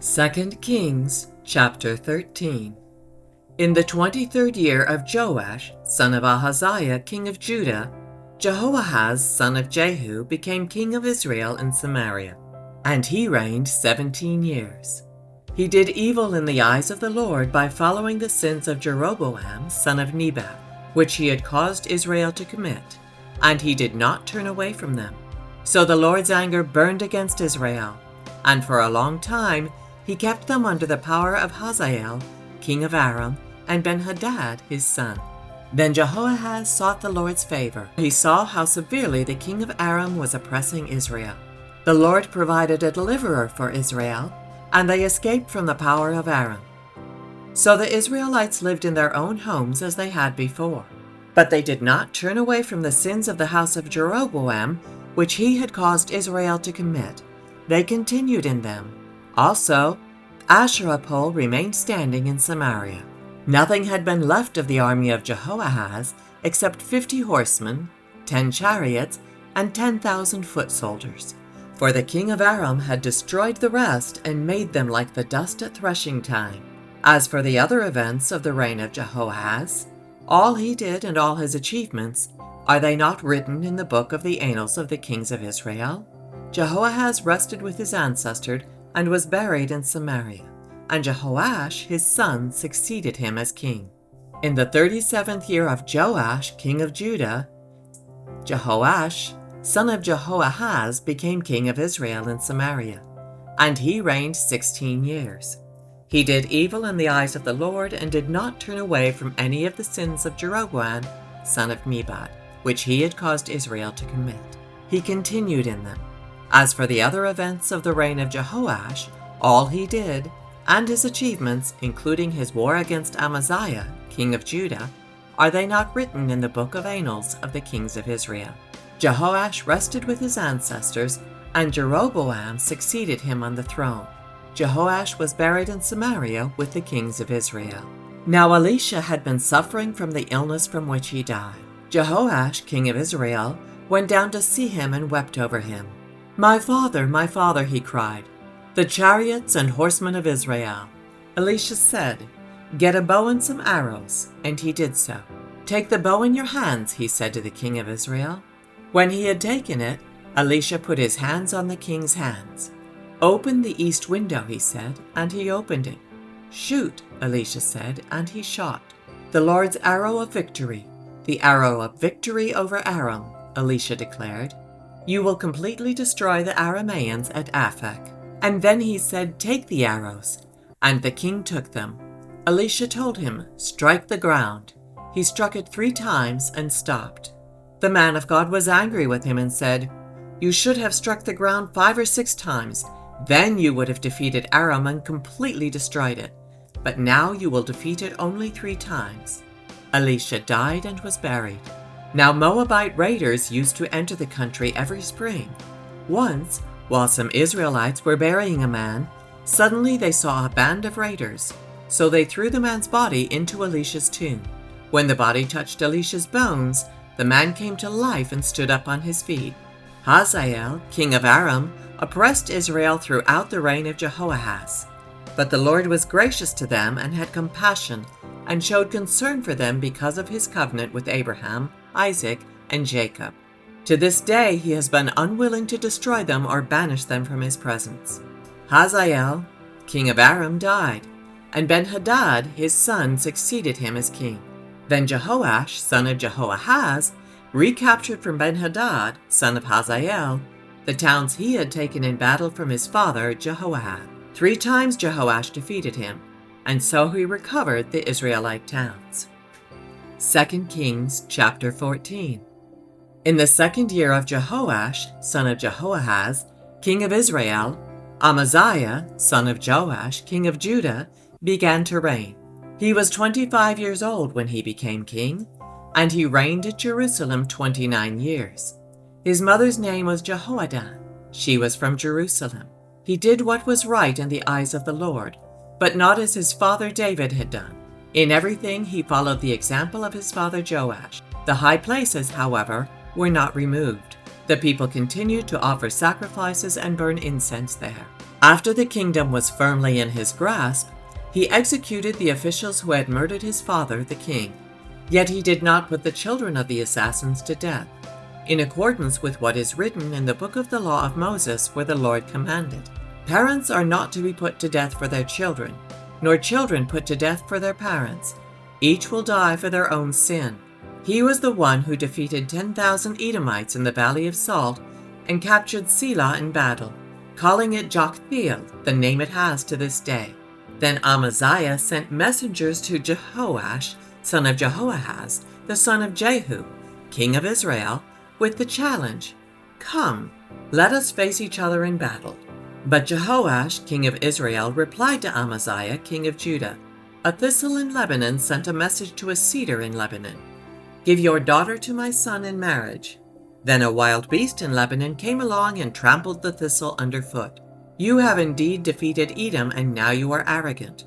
2 Kings chapter 13. In the 23rd year of Joash, son of Amaziah, king of Judah, Jehoahaz, son of Jehu, became king of Israel in Samaria, and he reigned 17 years. He did evil in the eyes of the Lord by following the sins of Jeroboam, son of Nebat, which he had caused Israel to commit, and he did not turn away from them. So the Lord's anger burned against Israel, and for a long time he kept them under the power of Hazael, king of Aram, and Ben-Hadad his son. Then Jehoahaz sought the Lord's favor. He saw how severely the king of Aram was oppressing Israel. The Lord provided a deliverer for Israel, and they escaped from the power of Aram. So the Israelites lived in their own homes as they had before. But they did not turn away from the sins of the house of Jeroboam, which he had caused Israel to commit. They continued in them. Also, Asherah pole remained standing in Samaria. Nothing had been left of the army of Jehoahaz except 50 horsemen, 10 chariots, and 10,000 foot soldiers. For the king of Aram had destroyed the rest and made them like the dust at threshing time. As for the other events of the reign of Jehoahaz, all he did and all his achievements, are they not written in the book of the annals of the kings of Israel? Jehoahaz rested with his ancestors and was buried in Samaria, and Jehoash his son succeeded him as king. In the 37th year of Joash king of Judah, Jehoash son of Jehoahaz became king of Israel in Samaria, and he reigned 16 years. He did evil in the eyes of the Lord and did not turn away from any of the sins of Jeroboam son of Nebat, which he had caused Israel to commit. He continued in them. As for the other events of the reign of Jehoash, all he did, and his achievements, including his war against Amaziah, king of Judah, are they not written in the book of annals of the kings of Israel? Jehoash rested with his ancestors, and Jeroboam succeeded him on the throne. Jehoash was buried in Samaria with the kings of Israel. Now Elisha had been suffering from the illness from which he died. Jehoash, king of Israel, went down to see him and wept over him. my father, he cried, the chariots and horsemen of Israel. Elisha said, Get a bow and some arrows, and he did so. Take the bow in your hands, he said to the king of Israel. When he had taken it, Elisha put his hands on the king's hands. Open the east window, he said, and he opened it. Shoot, Elisha said, and he shot. The Lord's arrow of victory, the arrow of victory over Aram, Elisha declared. You will completely destroy the Arameans at Aphek. And then he said, Take the arrows. And the king took them. Elisha told him, Strike the ground. He struck it 3 times and stopped. The man of God was angry with him and said, You should have struck the ground 5 or 6 times. Then you would have defeated Aram and completely destroyed it. But now you will defeat it only 3 times. Elisha died and was buried. Now Moabite raiders used to enter the country every spring. Once, while some Israelites were burying a man, suddenly they saw a band of raiders. So they threw the man's body into Elisha's tomb. When the body touched Elisha's bones, the man came to life and stood up on his feet. Hazael, king of Aram, oppressed Israel throughout the reign of Jehoahaz. But the Lord was gracious to them and had compassion, and showed concern for them because of his covenant with Abraham, Isaac, and Jacob. To this day he has been unwilling to destroy them or banish them from his presence. Hazael, king of Aram, died, and Ben-Hadad his son succeeded him as king. Then Jehoash, son of Jehoahaz, recaptured from Ben-Hadad, son of Hazael, the towns he had taken in battle from his father Jehoahaz. 3 times Jehoash defeated him, and so he recovered the Israelite towns. 2 Kings chapter 14. In the 2nd year of Jehoash, son of Jehoahaz, king of Israel, Amaziah, son of Joash, king of Judah, began to reign. He was 25 years old when he became king, and he reigned at Jerusalem 29 years. His mother's name was Jehoadan. She was from Jerusalem. He did what was right in the eyes of the Lord, but not as his father David had done. In everything he followed the example of his father Joash. The high places, however, were not removed. The people continued to offer sacrifices and burn incense there. After the kingdom was firmly in his grasp, he executed the officials who had murdered his father, the king. Yet he did not put the children of the assassins to death, in accordance with what is written in the book of the law of Moses, where the Lord commanded, "Parents are not to be put to death for their children, nor children put to death for their parents. Each will die for their own sin." He was the one who defeated 10,000 Edomites in the Valley of Salt and captured Selah in battle, calling it Joktheel, the name it has to this day. Then Amaziah sent messengers to Jehoash, son of Jehoahaz, the son of Jehu, king of Israel, with the challenge, "Come, let us face each other in battle." But Jehoash, king of Israel, replied to Amaziah, king of Judah, "A thistle in Lebanon sent a message to a cedar in Lebanon. 'Give your daughter to my son in marriage.' Then a wild beast in Lebanon came along and trampled the thistle underfoot. You have indeed defeated Edom, and now you are arrogant.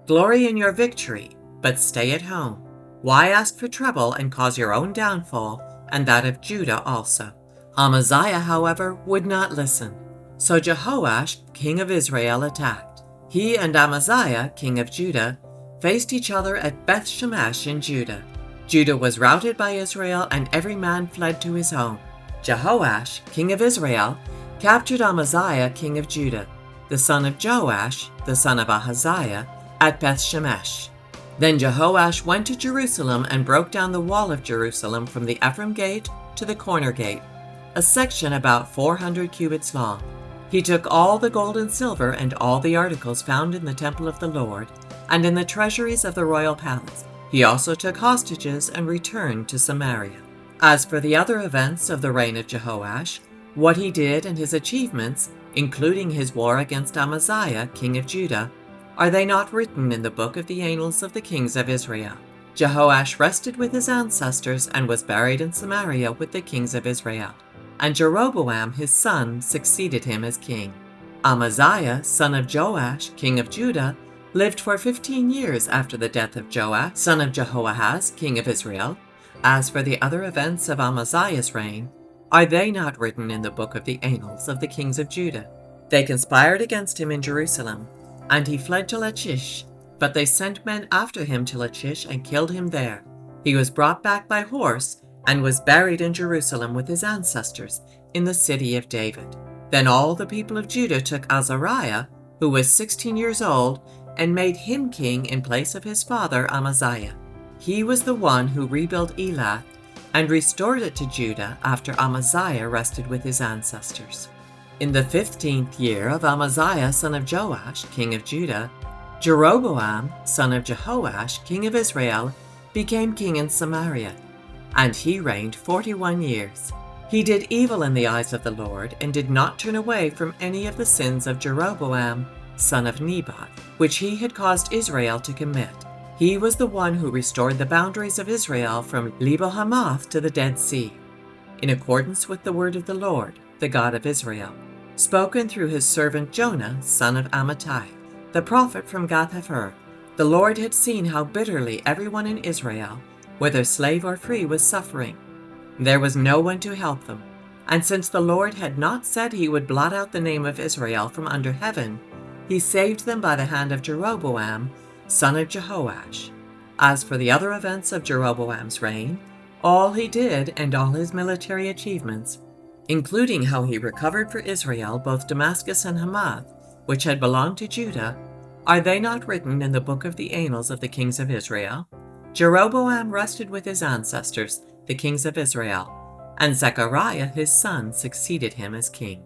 Glory in your victory, but stay at home. Why ask for trouble and cause your own downfall, and that of Judah also?" Amaziah, however, would not listen. So Jehoash, king of Israel, attacked. He and Amaziah, king of Judah, faced each other at Beth Shemesh in Judah. Judah was routed by Israel, and every man fled to his home. Jehoash, king of Israel, captured Amaziah, king of Judah, the son of Joash, the son of Ahaziah, at Beth Shemesh. Then Jehoash went to Jerusalem and broke down the wall of Jerusalem from the Ephraim gate to the corner gate, a section about 400 cubits long. He took all the gold and silver and all the articles found in the temple of the Lord and in the treasuries of the royal palace. He also took hostages and returned to Samaria. As for the other events of the reign of Jehoash, what he did and his achievements, including his war against Amaziah, king of Judah, are they not written in the book of the annals of the kings of Israel? Jehoash rested with his ancestors and was buried in Samaria with the kings of Israel. And Jeroboam his son succeeded him as king. Amaziah, son of Joash, king of Judah, lived for 15 years after the death of Joash, son of Jehoahaz, king of Israel. As for the other events of Amaziah's reign, are they not written in the book of the annals of the kings of Judah? They conspired against him in Jerusalem, and he fled to Lachish, but they sent men after him to Lachish and killed him there. He was brought back by horse and was buried in Jerusalem with his ancestors in the city of David. Then all the people of Judah took Azariah, who was 16 years old, and made him king in place of his father Amaziah. He was the one who rebuilt Elath and restored it to Judah after Amaziah rested with his ancestors. In the 15th year of Amaziah, son of Joash, king of Judah, Jeroboam, son of Jehoash, king of Israel, became king in Samaria, and he reigned 41 years. He did evil in the eyes of the Lord, and did not turn away from any of the sins of Jeroboam, son of Nebat, which he had caused Israel to commit. He was the one who restored the boundaries of Israel from Lebo-Hamath to the Dead Sea, in accordance with the word of the Lord, the God of Israel, spoken through his servant Jonah, son of Amittai, the prophet from Gath-hepher. The Lord had seen how bitterly everyone in Israel, whether slave or free, was suffering. There was no one to help them, and since the Lord had not said he would blot out the name of Israel from under heaven, he saved them by the hand of Jeroboam, son of Jehoash. As for the other events of Jeroboam's reign, all he did and all his military achievements, including how he recovered for Israel both Damascus and Hamath, which had belonged to Judah, are they not written in the book of the annals of the kings of Israel? Jeroboam rested with his ancestors, the kings of Israel, and Zechariah his son succeeded him as king.